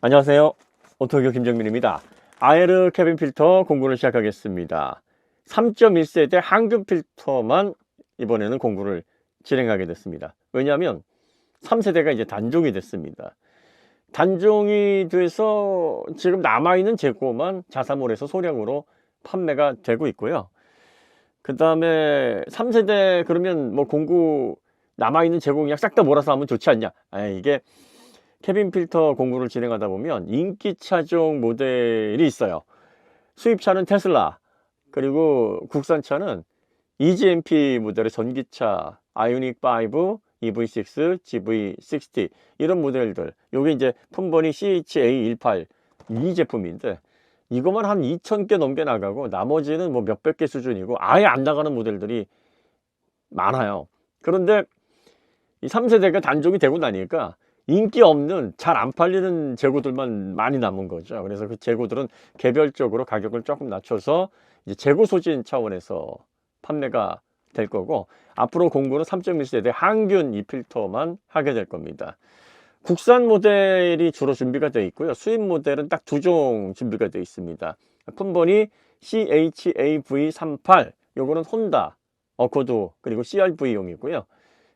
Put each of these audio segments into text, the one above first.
안녕하세요. 오토교 김정민입니다. 아에르 캐빈 필터 공구를 시작하겠습니다. 3.1세대 항균 필터만 이번에는 공구를 진행하게 됐습니다. 왜냐하면 3세대가 이제 단종이 됐습니다. 단종이 돼서 지금 남아있는 재고만 자사몰에서 소량으로 판매가 되고 있고요. 그 다음에 3세대 그러면 뭐 공구 남아있는 재고 그냥 싹 다 몰아서 하면 좋지 않냐. 이게 캐빈 필터 공구를 진행하다 보면 인기 차종 모델이 있어요. 수입차는 테슬라, 그리고 국산차는 EGMP 모델의 전기차 아이오닉 5, EV6, GV60 이런 모델들. 요게 이제 품번이 CHA18 이 제품인데 이거만 한 2,000개 넘게 나가고 나머지는 뭐 몇백 개 수준이고 아예 안 나가는 모델들이 많아요. 그런데 이 3세대가 단종이 되고 나니까 인기 없는 잘 안 팔리는 재고들만 많이 남은 거죠. 그래서 그 재고들은 개별적으로 가격을 조금 낮춰서 이제 재고 소진 차원에서 판매가 될 거고, 앞으로 공구는 3.1세대 항균 이 필터만 하게 될 겁니다. 국산 모델이 주로 준비가 되어 있고요. 수입 모델은 딱 두 종 준비가 되어 있습니다. 품번이 CHAV38, 요거는 혼다, 어코드, 그리고 CRV용이고요.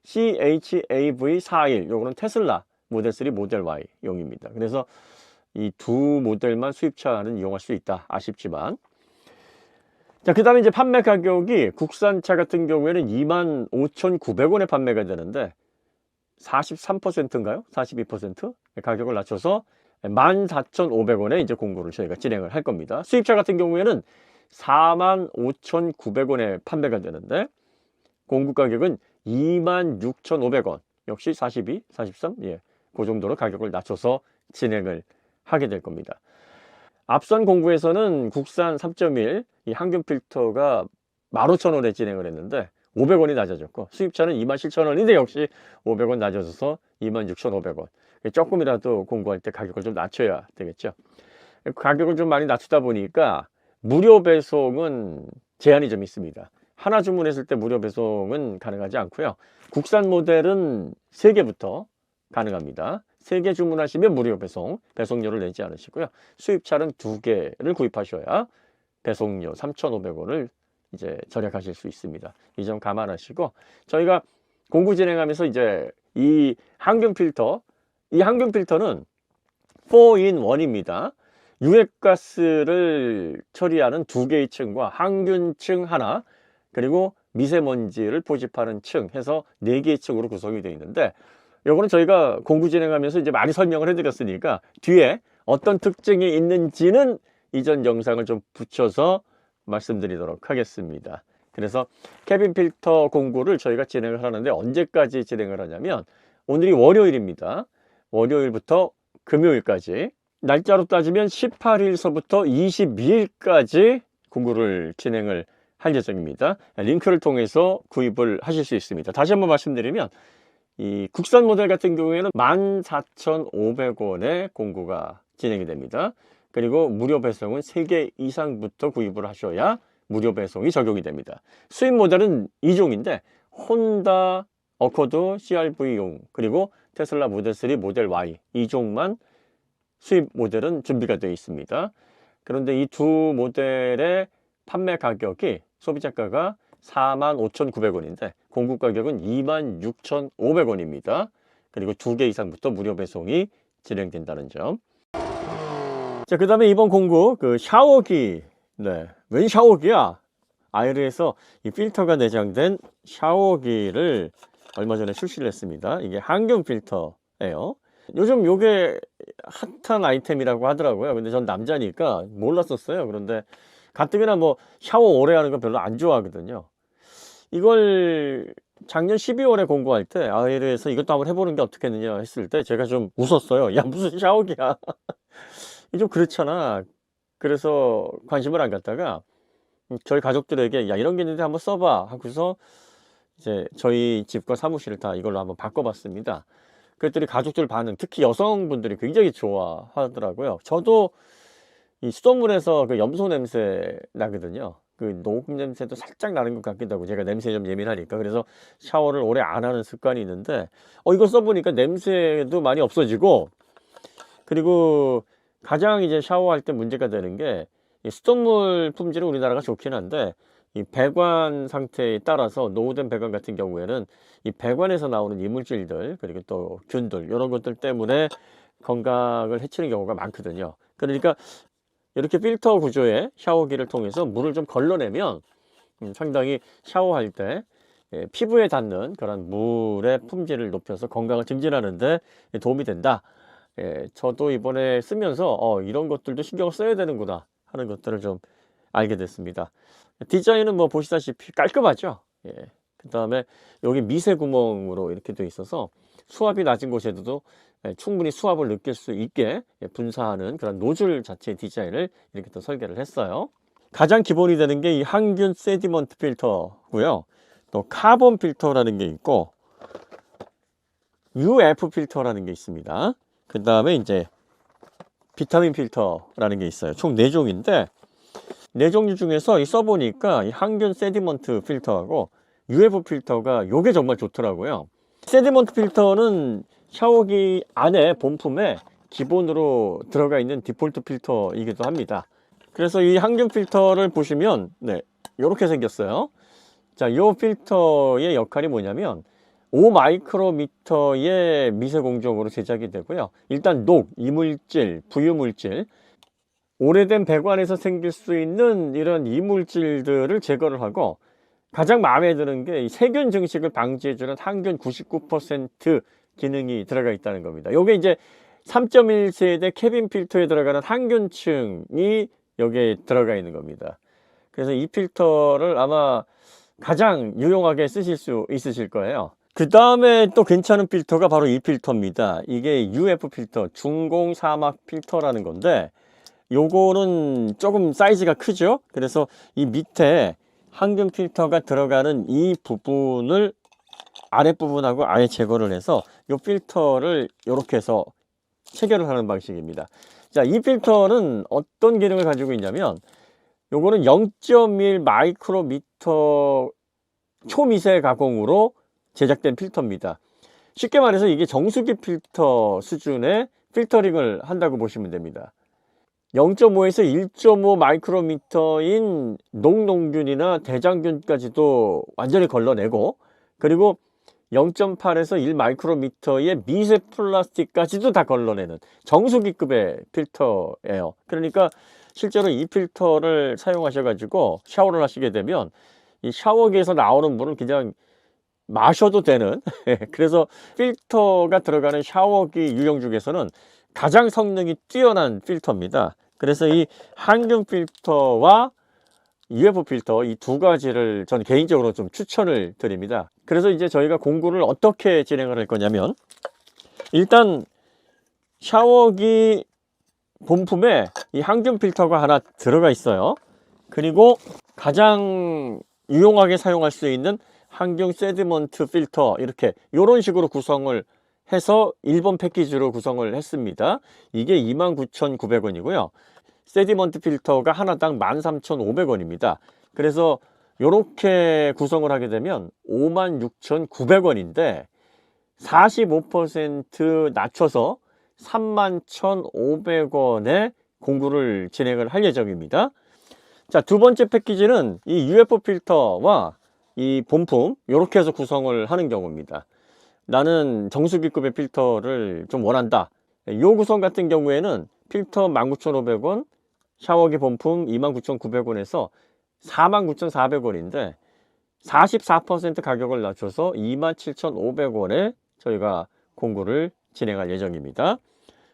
CHAV41, 요거는 테슬라 모델 3, 모델 Y 용입니다. 그래서 이 두 모델만 수입차는 이용할 수 있다. 아쉽지만. 자, 그 다음에 이제 판매 가격이 국산차 같은 경우에는 25,900원에 판매가 되는데 43%인가요? 42% 가격을 낮춰서 14,500원에 이제 공구를 저희가 진행을 할 겁니다. 수입차 같은 경우에는 45,900원에 판매가 되는데 공구 가격은 26,500원. 역시 42, 43, 그 정도로 가격을 낮춰서 진행을 하게 될 겁니다. 앞선 공구에서는 국산 3.1 이 항균 필터가 15,000원에 진행을 했는데 500원이 낮아졌고, 수입차는 27,000원인데 역시 500원 낮아져서 26,500원. 조금이라도 공구할 때 가격을 좀 낮춰야 되겠죠. 가격을 좀 많이 낮추다 보니까 무료 배송은 제한이 좀 있습니다. 하나 주문했을 때 무료 배송은 가능하지 않고요. 국산 모델은 3개부터 가능합니다. 3개 주문하시면 무료 배송료를 내지 않으시고요. 수입차는 2개를 구입하셔야 배송료 3,500원을 이제 절약하실 수 있습니다. 이 점 감안하시고, 저희가 공구 진행하면서 이제 이 항균 필터는 4in1입니다. 유해가스를 처리하는 2개의 층과 항균층 하나, 그리고 미세먼지를 포집하는 층 해서 4개의 층으로 구성이 되어 있는데, 요거는 저희가 공구 진행하면서 이제 많이 설명을 해드렸으니까 뒤에 어떤 특징이 있는지는 이전 영상을 좀 붙여서 말씀드리도록 하겠습니다. 그래서 캐빈 필터 공구를 저희가 진행을 하는데 언제까지 진행을 하냐면, 오늘이 월요일입니다. 월요일부터 금요일까지, 날짜로 따지면 18일서부터 22일까지 공구를 진행을 할 예정입니다. 링크를 통해서 구입을 하실 수 있습니다. 다시 한번 말씀드리면, 이 국산 모델 같은 경우에는 14,500원에 공구가 진행이 됩니다. 그리고 무료 배송은 3개 이상부터 구입을 하셔야 무료 배송이 적용이 됩니다. 수입 모델은 2종인데 혼다, 어코드, CRV용, 그리고 테슬라 모델 3, 모델 Y 2종만 수입 모델은 준비가 되어 있습니다. 그런데 이 두 모델의 판매 가격이 소비자가가 45,900원인데 공구 가격은 26,500원입니다. 그리고 2개 이상부터 무료 배송이 진행된다는 점. 자, 그 다음에 이번 공구 그 샤워기, 웬 샤워기야? 아이르에서 이 필터가 내장된 샤워기를 얼마 전에 출시를 했습니다. 이게 항균 필터예요. 요즘 요게 핫한 아이템이라고 하더라고요. 근데 전 남자니까 몰랐었어요. 그런데 가뜩이나 뭐 샤워 오래 하는 거 별로 안 좋아하거든요. 이걸 작년 12월에 공구할 때 아이르에서 이것도 한번 해보는 게 어떻겠느냐 했을 때 제가 좀 웃었어요. 야, 무슨 샤워기야. 이게 좀 그렇잖아. 그래서 관심을 안 갖다가 저희 가족들에게 야, 이런 게 있는데 한번 써봐 하고서 이제 저희 집과 사무실을 다 이걸로 한번 바꿔봤습니다. 그랬더니 가족들 반응, 특히 여성분들이 굉장히 좋아하더라고요. 저도 이 수돗물에서 그 염소 냄새 나거든요. 그 녹음 냄새도 살짝 나는 것 같기도 하고, 제가 냄새에 좀 예민하니까. 그래서 샤워를 오래 안 하는 습관이 있는데 이걸 써보니까 냄새도 많이 없어지고, 그리고 가장 이제 샤워할 때 문제가 되는 게 이 수돗물 품질은 우리나라가 좋긴 한데 이 배관 상태에 따라서 노후된 배관 같은 경우에는 이 배관에서 나오는 이물질들 그리고 또 균들 이런 것들 때문에 건강을 해치는 경우가 많거든요. 그러니까 이렇게 필터 구조의 샤워기를 통해서 물을 좀 걸러내면 상당히 샤워할 때 피부에 닿는 그런 물의 품질을 높여서 건강을 증진하는 데 도움이 된다. 저도 이번에 쓰면서 이런 것들도 신경을 써야 되는구나 하는 것들을 좀 알게 됐습니다. 디자인은 뭐 보시다시피 깔끔하죠. 그 다음에 여기 미세 구멍으로 이렇게 되어 있어서 수압이 낮은 곳에도 충분히 수압을 느낄 수 있게 분사하는 그런 노즐 자체의 디자인을 이렇게 또 설계를 했어요. 가장 기본이 되는 게 이 항균 세디먼트 필터고요. 또 카본 필터라는 게 있고 UF 필터라는 게 있습니다. 그 다음에 이제 비타민 필터라는 게 있어요. 총 4종인데 4종류 중에서 써보니까 이 항균 세디먼트 필터하고 UF 필터가 요게 정말 좋더라고요. 세디먼트 필터는 샤워기 안에 본품에 기본으로 들어가 있는 디폴트 필터이기도 합니다. 그래서 이 항균 필터를 보시면 이렇게 생겼어요. 자, 이 필터의 역할이 뭐냐면 5마이크로미터의 미세 공정으로 제작이 되고요. 일단 녹, 이물질, 부유물질, 오래된 배관에서 생길 수 있는 이런 이물질들을 제거를 하고 가장 마음에 드는 게 세균 증식을 방지해주는 항균 99% 기능이 들어가 있다는 겁니다. 요게 이제 3.1세대 캐빈 필터에 들어가는 항균층이 여기에 들어가 있는 겁니다. 그래서 이 필터를 아마 가장 유용하게 쓰실 수 있으실 거예요. 그 다음에 또 괜찮은 필터가 바로 이 필터입니다. 이게 UF 필터, 중공 사막 필터라는 건데 요거는 조금 사이즈가 크죠. 그래서 이 밑에 항균 필터가 들어가는 이 부분을 아랫부분하고 아예 제거를 해서 이 필터를 이렇게 해서 체결을 하는 방식입니다. 자, 이 필터는 어떤 기능을 가지고 있냐면 요거는 0.1 마이크로미터 초미세 가공으로 제작된 필터입니다. 쉽게 말해서 이게 정수기 필터 수준의 필터링을 한다고 보시면 됩니다. 0.5에서 1.5 마이크로미터인 녹농균이나 대장균까지도 완전히 걸러내고 그리고 0.8에서 1 마이크로미터의 미세 플라스틱까지도 다 걸러내는 정수기급의 필터예요. 그러니까 실제로 이 필터를 사용하셔 가지고 샤워를 하시게 되면 이 샤워기에서 나오는 물은 그냥 마셔도 되는 그래서 필터가 들어가는 샤워기 유형 중에서는 가장 성능이 뛰어난 필터입니다. 그래서 이 항균 필터와 UF 필터 이 두 가지를 저는 개인적으로 좀 추천을 드립니다. 그래서 이제 저희가 공구를 어떻게 진행을 할 거냐면 일단 샤워기 본품에 이 항균 필터가 하나 들어가 있어요. 그리고 가장 유용하게 사용할 수 있는 항균 세디먼트 필터 이렇게 이런 식으로 구성을 해서 1번 패키지로 구성을 했습니다. 이게 29,900원이고요. 세디먼트 필터가 하나당 13,500원입니다. 그래서 이렇게 구성을 하게 되면 56,900원인데 45% 낮춰서 31,500원에 공구를 진행을 할 예정입니다. 자, 두 번째 패키지는 이 UF 필터와 이 본품 이렇게 해서 구성을 하는 경우입니다. 나는 정수기급의 필터를 좀 원한다. 이 구성 같은 경우에는 필터 19,500원, 샤워기 본품 29,900원에서 49,400원인데 44% 가격을 낮춰서 27,500원에 저희가 공구를 진행할 예정입니다.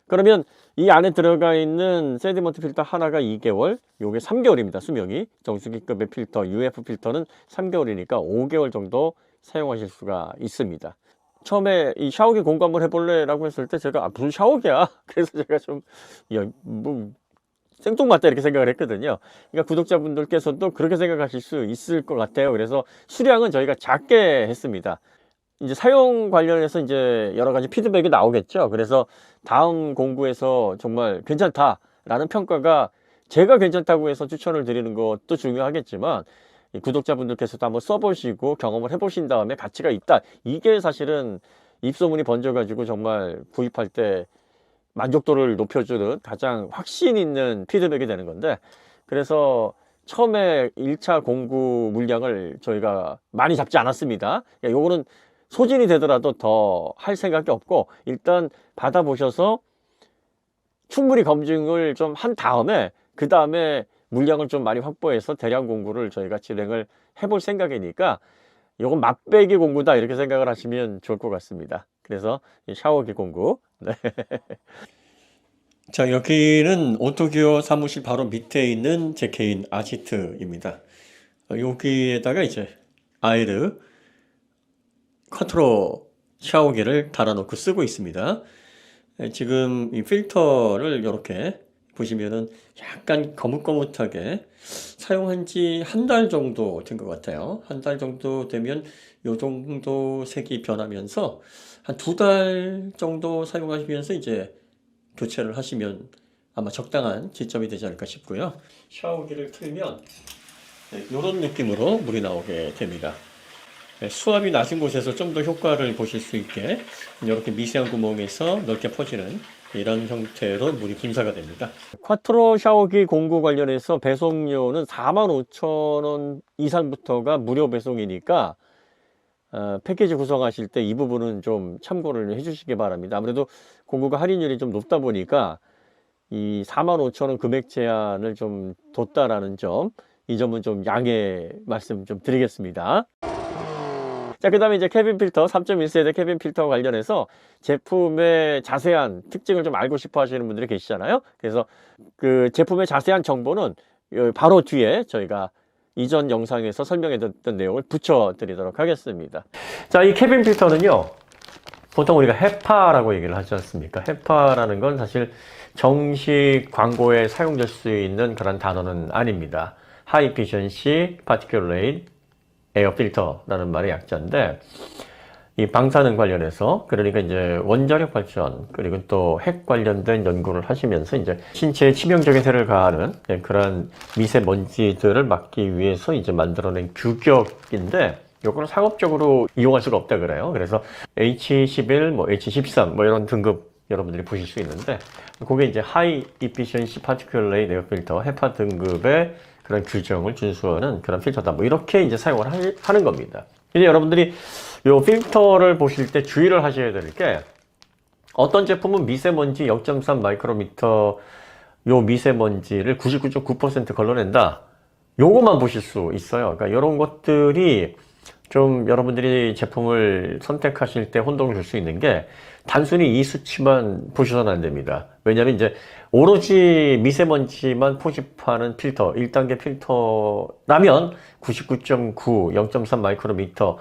그러면 이 안에 들어가 있는 세디먼트 필터 하나가 2개월, 요게 3개월입니다. 수명이. 정수기급의 필터, UF 필터는 3개월이니까 5개월 정도 사용하실 수가 있습니다. 처음에 이 샤워기 공구 한번 해볼래? 라고 했을 때 제가 무슨 샤워기야? 그래서 제가 좀 생뚱맞다 이렇게 생각을 했거든요. 그러니까 구독자분들께서도 그렇게 생각하실 수 있을 것 같아요. 그래서 수량은 저희가 작게 했습니다. 이제 사용 관련해서 이제 여러 가지 피드백이 나오겠죠. 그래서 다음 공구에서 정말 괜찮다라는 평가가 제가 괜찮다고 해서 추천을 드리는 것도 중요하겠지만 구독자분들께서도 한번 써보시고 경험을 해보신 다음에 가치가 있다. 이게 사실은 입소문이 번져가지고 정말 구입할 때 만족도를 높여주는 가장 확신 있는 피드백이 되는 건데, 그래서 처음에 1차 공구 물량을 저희가 많이 잡지 않았습니다. 요거는 소진이 되더라도 더 할 생각이 없고, 일단 받아보셔서 충분히 검증을 좀 한 다음에 그 다음에 물량을 좀 많이 확보해서 대량 공구를 저희가 진행을 해볼 생각이니까, 요건 맛배기 공구다 이렇게 생각을 하시면 좋을 것 같습니다. 그래서 이 샤워기 공구. 네. 자, 여기는 오토기어 사무실 바로 밑에 있는 제 개인 아지트입니다. 여기에다가 이제 아이르 쿼트로 샤워기를 달아놓고 쓰고 있습니다. 지금 이 필터를 이렇게 보시면은 약간 거뭇거뭇하게 사용한 지 한 달 정도 된 것 같아요. 한 달 정도 되면 요 정도 색이 변하면서 한 2달 정도 사용하시면서 이제 교체를 하시면 아마 적당한 지점이 되지 않을까 싶고요. 샤워기를 틀면 이런 느낌으로 물이 나오게 됩니다. 수압이 낮은 곳에서 좀 더 효과를 보실 수 있게 이렇게 미세한 구멍에서 넓게 퍼지는 이런 형태로 물이 분사가 됩니다. 쿼트로 샤워기 공구 관련해서 배송료는 45,000원 이상부터가 무료 배송이니까 패키지 구성하실 때 이 부분은 좀 참고를 해주시기 바랍니다. 아무래도 공구가 할인율이 좀 높다 보니까 이 45,000원 금액 제한을 좀 뒀다라는 점, 이 점은 좀 양해 말씀 좀 드리겠습니다. 자, 그 다음에 이제 캐빈 필터, 3.1세대 캐빈 필터 관련해서 제품의 자세한 특징을 좀 알고 싶어 하시는 분들이 계시잖아요. 그래서 그 제품의 자세한 정보는 바로 뒤에 저희가 이전 영상에서 설명해 드렸던 내용을 붙여 드리도록 하겠습니다. 자, 이 캐빈 필터는요, 보통 우리가 헤파라고 얘기를 하지 않습니까? 헤파라는 건 사실 정식 광고에 사용될 수 있는 그런 단어는 아닙니다. High Efficiency Particulate 에어 필터라는 말의 약자인데, 이 방사능 관련해서, 그러니까 이제 원자력 발전 그리고 또 핵 관련된 연구를 하시면서 이제 신체에 치명적인 해를 가하는 그런 미세먼지들을 막기 위해서 이제 만들어낸 규격인데, 요거는 상업적으로 이용할 수가 없다 그래요. 그래서 H11, 뭐 H13 뭐 이런 등급 여러분들이 보실 수 있는데, 그게 이제 High Efficiency Particulate Air Filter, 헤파 등급의 그런 규정을 준수하는 그런 필터다. 뭐 이렇게 이제 사용을 하는 겁니다. 이제 여러분들이 요 필터를 보실 때 주의를 하셔야 될 게, 어떤 제품은 미세먼지 0.3 마이크로미터 요 미세먼지를 99.9% 걸러낸다. 요것만 보실 수 있어요. 그러니까 이런 것들이 좀 여러분들이 제품을 선택하실 때 혼동을 줄 수 있는 게, 단순히 이 수치만 보셔서는 안 됩니다. 왜냐하면 이제 오로지 미세먼지만 포집하는 필터, 1단계 필터라면 99.9, 0.3 마이크로미터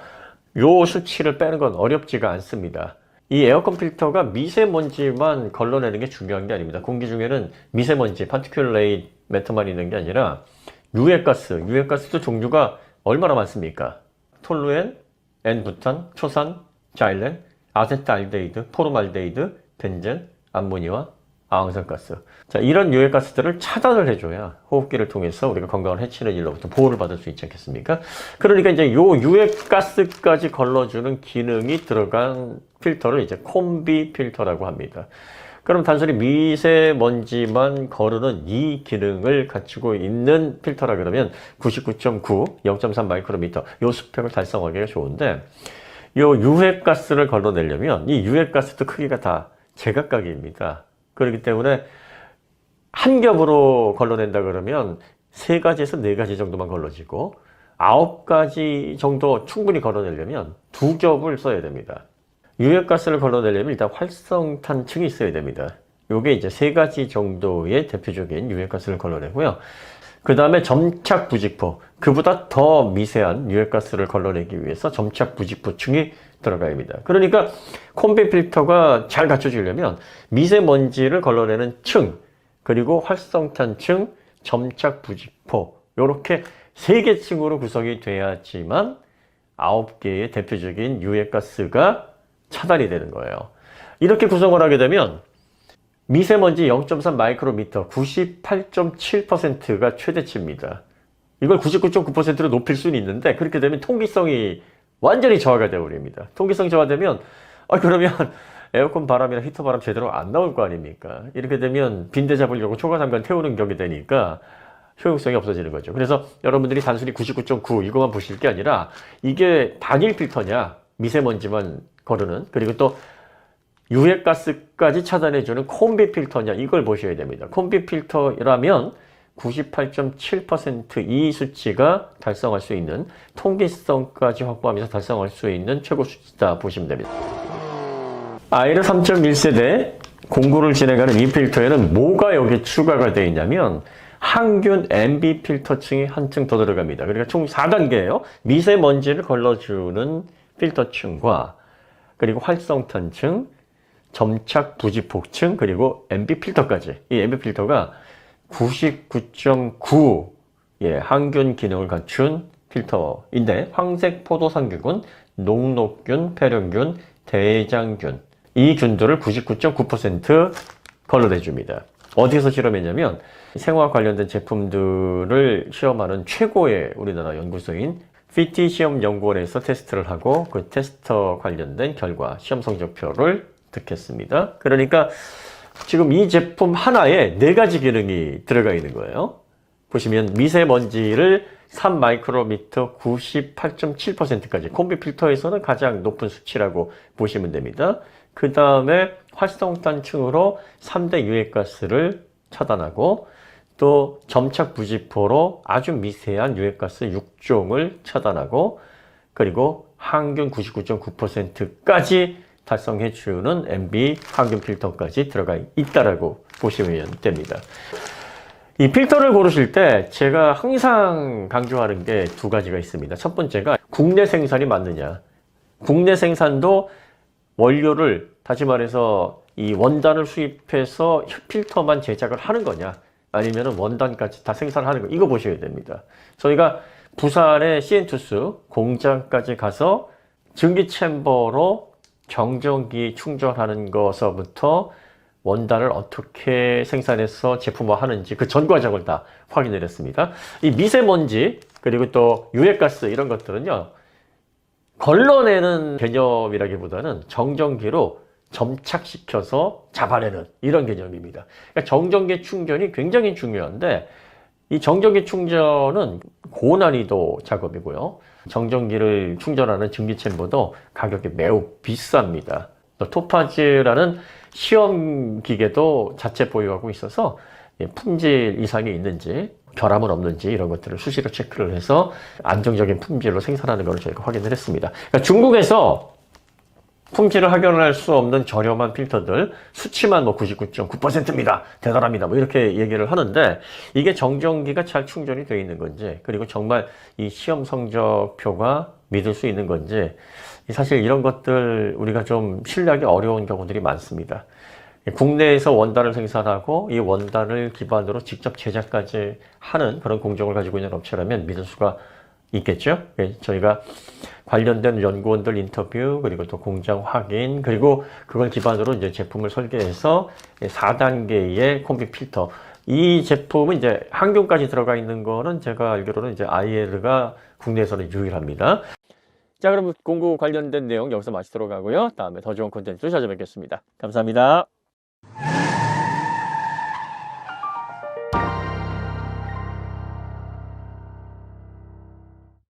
요 수치를 빼는 건 어렵지가 않습니다. 이 에어컨 필터가 미세먼지만 걸러내는 게 중요한 게 아닙니다. 공기 중에는 미세먼지, 파티큘레이트 매터만 있는 게 아니라 유해가스도 종류가 얼마나 많습니까? 톨루엔, N부탄, 초산, 자일렌, 아세트알데히드, 포름알데히드, 벤젠, 암모니아, 아황산가스. 자, 이런 유해가스들을 차단을 해줘야 호흡기를 통해서 우리가 건강을 해치는 일로부터 보호를 받을 수 있지 않겠습니까? 그러니까 이제 요 유해가스까지 걸러주는 기능이 들어간 필터를 이제 콤비 필터라고 합니다. 그럼 단순히 미세먼지만 거르는 이 기능을 갖추고 있는 필터라 그러면 99.9, 0.3 마이크로미터 요 스펙을 달성하기가 좋은데, 요 유해가스를 걸러내려면 이 유해가스도 크기가 다 제각각입니다. 그렇기 때문에 한 겹으로 걸러낸다 그러면 3가지에서 4가지 정도만 걸러지고, 9가지 정도 충분히 걸러내려면 2겹을 써야 됩니다. 유해가스를 걸러내려면 일단 활성탄층이 있어야 됩니다. 요게 이제 3가지 정도의 대표적인 유해가스를 걸러내고요. 그 다음에 점착 부직포, 그보다 더 미세한 유해가스를 걸러내기 위해서 점착 부직포층이 들어가야 합니다. 그러니까 콤비 필터가 잘 갖춰지려면 미세먼지를 걸러내는 층, 그리고 활성탄층, 점착 부직포, 요렇게 3개 층으로 구성이 돼야지만 9개의 대표적인 유해가스가 차단이 되는 거예요. 이렇게 구성을 하게 되면 미세먼지 0.3 마이크로미터 98.7%가 최대치입니다. 이걸 99.9%로 높일 수는 있는데, 그렇게 되면 통기성이 완전히 저하가 되어버립니다. 통기성 저하되면 그러면 에어컨 바람이나 히터 바람 제대로 안 나올 거 아닙니까? 이렇게 되면 빈대 잡으려고 초가삼간 태우는 격이 되니까 효용성이 없어지는 거죠. 그래서 여러분들이 단순히 99.9 이거만 보실 게 아니라 이게 단일 필터냐, 미세먼지만 거르는, 그리고 또 유해가스까지 차단해주는 콤비 필터냐, 이걸 보셔야 됩니다. 콤비 필터라면 98.7% 이 수치가 달성할 수 있는, 통기성까지 확보하면서 달성할 수 있는 최고 수치다 보시면 됩니다. 아이르 3.1세대 공구를 진행하는 이 필터에는 뭐가 여기 추가가 되어 있냐면 항균 MB 필터층이 한층 더 들어갑니다. 그러니까 총 4단계예요. 미세먼지를 걸러주는 필터층과 그리고 활성탄층, 점착 부지폭층, 그리고 MB 필터까지. 이 MB 필터가 99.9 항균 기능을 갖춘 필터인데 황색 포도상균, 녹록균, 폐렴균, 대장균 이 균들을 99.9% 걸러내 줍니다. 어디서 실험했냐면 생화학 관련된 제품들을 시험하는 최고의 우리나라 연구소인 피티 시험연구원에서 테스트를 하고 그 테스터 관련된 결과 시험 성적표를 득했습니다. 그러니까 지금 이 제품 하나에 4가지 기능이 들어가 있는 거예요. 보시면 미세먼지를 3마이크로미터 98.7%까지 콤비 필터에서는 가장 높은 수치라고 보시면 됩니다. 그 다음에 활성탄층으로 3대 유해가스를 차단하고 또 점착 부지포로 아주 미세한 유해가스 6종을 차단하고 그리고 항균 99.9%까지 달성해 주는 MB 항균 필터까지 들어가 있다라고 보시면 됩니다. 이 필터를 고르실 때 제가 항상 강조하는 게 2가지가 있습니다. 첫 번째가 국내 생산이 맞느냐. 국내 생산도 원료를 다시 말해서 이 원단을 수입해서 필터만 제작을 하는 거냐 아니면 원단까지 다 생산하는 거 이거 보셔야 됩니다. 저희가 부산의 시엔투스 공장까지 가서 증기 챔버로 정전기 충전하는 것서부터 원단을 어떻게 생산해서 제품화하는지 그 전 과정을 다 확인을 했습니다. 이 미세먼지 그리고 또 유해가스 이런 것들은요 걸러내는 개념이라기보다는 정전기로 점착시켜서 잡아내는 이런 개념입니다. 그러니까 정전기 충전이 굉장히 중요한데 이 정전기 충전은 고난이도 작업이고요. 정전기를 충전하는 증기챔버도 가격이 매우 비쌉니다. 또 토파즈라는 시험 기계도 자체 보유하고 있어서 품질 이상이 있는지 결함은 없는지 이런 것들을 수시로 체크를 해서 안정적인 품질로 생산하는 것을 저희가 확인을 했습니다. 그러니까 중국에서 품질을 확인할 수 없는 저렴한 필터들 수치만 뭐 99.9%입니다. 대단합니다. 뭐 이렇게 얘기를 하는데 이게 정전기가 잘 충전이 되어 있는 건지 그리고 정말 이 시험 성적표가 믿을 수 있는 건지 사실 이런 것들 우리가 좀 신뢰하기 어려운 경우들이 많습니다. 국내에서 원단을 생산하고 이 원단을 기반으로 직접 제작까지 하는 그런 공정을 가지고 있는 업체라면 믿을 수가 있겠죠. 저희가 관련된 연구원들 인터뷰 그리고 또 공장 확인 그리고 그걸 기반으로 이제 제품을 설계해서 4단계의 콤비 필터 이 제품은 이제 항균까지 들어가 있는 거는 제가 알기로는 이제 아이에르가 국내에서는 유일합니다. 자, 그럼 공구 관련된 내용 여기서 마치도록 하고요. 다음에 더 좋은 콘텐츠로 찾아뵙겠습니다. 감사합니다.